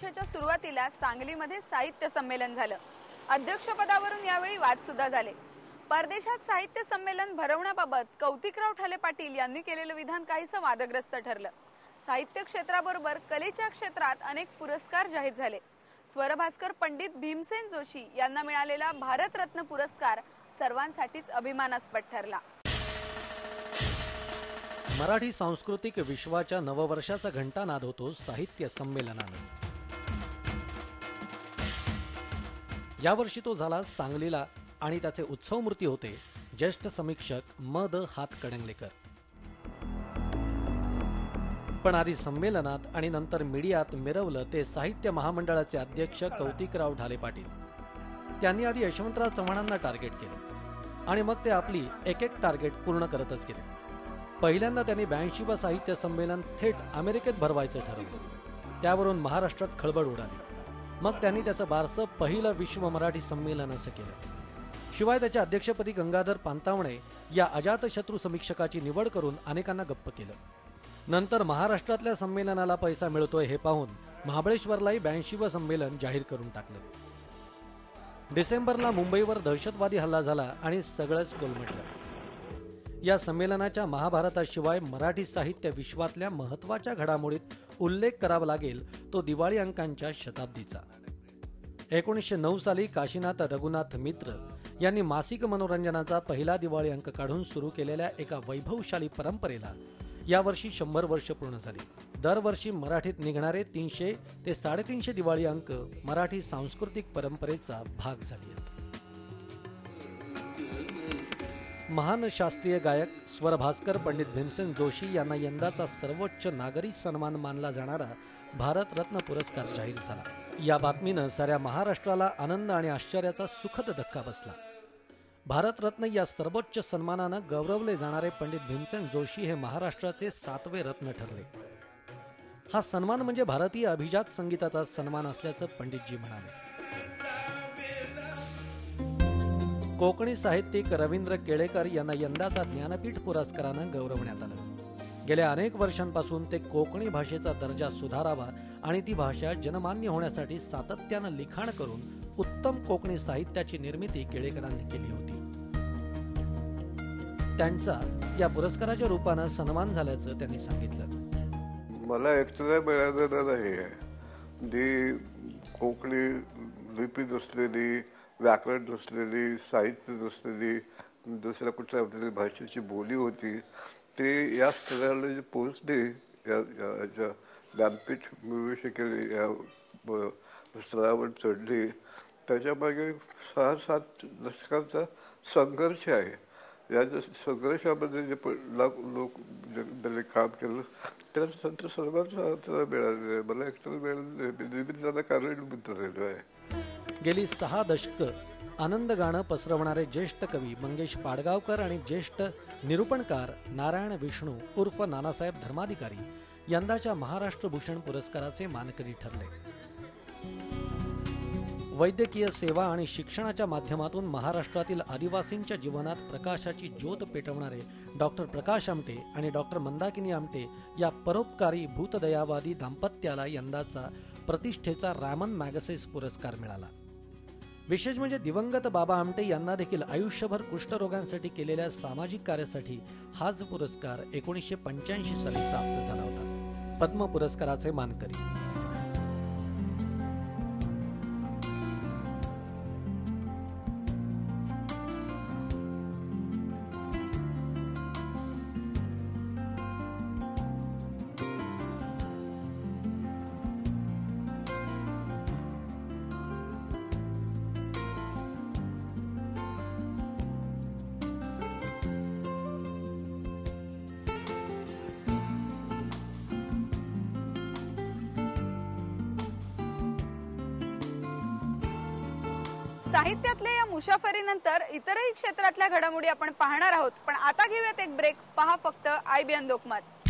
वर्षाच्या सुरुवातीला सांगलीमध्ये साहित्य संमेलन झालं। अध्यक्षपदावरून यावेळी वाद सुद्धा झाले। परदेशात साहित्य संमेलन भरवण्याबाबत कौतिकराव ठाले पाटील यांनी केलेलं विधान काहीसं वादग्रस्त ठरलं। साहित्य क्षेत्राबरोबर कलेच्या क्षेत्रात अनेक पुरस्कार जाहीर झाले। स्वरभास्कर पंडित भीमसेन जोशी यांना मिळालेला भारतरत्न पुरस्कार सर्वांसाठीच अभिमानास्पद ठरला। मराठी सांस्कृतिक विश्वाच्या नववर्षाचा घंटानाद होतो साहित्य संमेलनाने। यावर्षी तो झाला सांगलीला आणि त्याचे उत्सवमूर्ती होते ज्येष्ठ समीक्षक म.द. हातकणंगलेकर। पण आधी संमेलनात आणि नंतर मीडियात मिरवलं ते साहित्य महामंडळाचे अध्यक्ष कौतिकराव ठाले पाटील। त्यांनी आधी यशवंतराव चव्हाणांना टार्गेट केले आणि मग ते आपली एक एक टार्गेट पूर्ण करतच गेले। पहिल्यांदा त्यांनी 82वा साहित्य संमेलन थेट अमेरिकेत भरवायचं ठरवलं। त्यावरून महाराष्ट्रात खळबळ उडाली। मग त्यांनी त्याचं बारसं पहिलं विश्व मराठी संमेलन असं केलं। शिवाय त्याच्या अध्यक्षपदी गंगाधर पानतावणे या अजातशत्रू समीक्षकाची निवड करून अनेकांना गप्प केलं। नंतर महाराष्ट्रातल्या संमेलनाला पैसा मिळतोय हे पाहून महाबळेश्वरलाही 82वं संमेलन जाहीर करून टाकलं। डिसेंबरला मुंबईवर दहशतवादी हल्ला झाला आणि सगळंच कोलमडलं। या संमेलनाच्या महाभारताशिवाय मराठी साहित्य विश्वातल्या महत्त्वाच्या घडामोडीत उल्लेख करावा लागेल तो दिवाळी अंकांच्या शताब्दीचा। 1909 साली काशीनाथ रघुनाथ मित्र यांनी मासिक मनोरंजनाचा पहिला दिवाळी अंक काढून सुरू केलेल्या एका वैभवशाली परंपरेला यावर्षी 100 वर्ष पूर्ण झाली। दरवर्षी मराठीत निघणारे 300 ते 350 दिवाळी अंक मराठी सांस्कृतिक परंपरेचा भाग झाले आहेत। महान शास्त्रीय गायक स्वरभास्कर पंडित भीमसेन जोशी यांना यंदाचा सर्वोच्च नागरी सन्मान मानला जाणारा भारतरत्न पुरस्कार जाहीर झाला। या बातमीनं साऱ्या महाराष्ट्राला आनंद आणि आश्चर्याचा सुखद धक्का बसला। भारतरत्न या सर्वोच्च सन्मानानं गौरवले जाणारे पंडित भीमसेन जोशी हे महाराष्ट्राचे 7वे रत्न ठरले। हा सन्मान म्हणजे भारतीय अभिजात संगीताचा सन्मान असल्याचं पंडितजी म्हणाले। कोकणी साहित्यिक रवींद्र केळेकर यांना यंदाचा ज्ञानपीठ पुरस्कारानं गौरवण्यात आलं। गेल्या अनेक वर्षांपासून ते कोकणी भाषेचा दर्जा सुधारावा आणि ती भाषा जनमान्य होण्यासाठी सातत्यानं लिखाण करून उत्तम कोकणी साहित्याची निर्मिती केळेकरांनी केली होती। त्यांचा या पुरस्काराच्या रूपानं सन्मान झाल्याचं त्यांनी सांगितलं। मला एकट्याला मिळालेलं नाही, जी कोकणी लिपी नसलेली, व्याकरण नसलेली, साहित्य नसलेली, दुसऱ्या कुठल्या भाषेची बोली होती, ते या स्तराला जे पोहोचली, या ज्ञानपीठ मिळू शकेल, या स्तरावर चढली, त्याच्यामागे 6-7 दशकांचा संघर्ष आहे। या संघर्षामध्ये जे लोक ज्यांनी काम केलं त्याला सर्वांचा मिळालेलं आहे। मला एकट्याला मिळालेलं नेहमी त्याला कारणीभूत राहिलो आहे। गेली 6 दशकं आनंद गाणं पसरवणारे ज्येष्ठ कवी मंगेश पाडगावकर आणि ज्येष्ठ निरूपणकार नारायण विष्णू उर्फ नानासाहेब धर्माधिकारी यंदाच्या महाराष्ट्र भूषण पुरस्काराचे मानकरी ठरले। वैद्यकीय सेवा आणि शिक्षणाच्या माध्यमातून महाराष्ट्रातील आदिवासींच्या जीवनात प्रकाशाची ज्योत पेटवणारे डॉक्टर प्रकाश आमटे आणि डॉक्टर मंदाकिनी आमटे या परोपकारी भूतदयावादी दाम्पत्याला यंदाचा प्रतिष्ठेचा रामन मॅगसेस पुरस्कार मिळाला। विशेष म्हणजे दिवंगत बाबा आमटे यांना देखील आयुष्यभर कुष्ठरोगांसाठी केलेल्या सामाजिक कार्यासाठी हाच पुरस्कार 1985 साली प्राप्त झाला होता। पद्म पुरस्काराचे मानकरी साहित्यातल्या या मुसाफरीनंतर इतरही क्षेत्रातल्या घडामोडी आपण पाहणार आहोत। पण आता घेऊयात एक ब्रेक। पहा फक्त IBN लोकमत।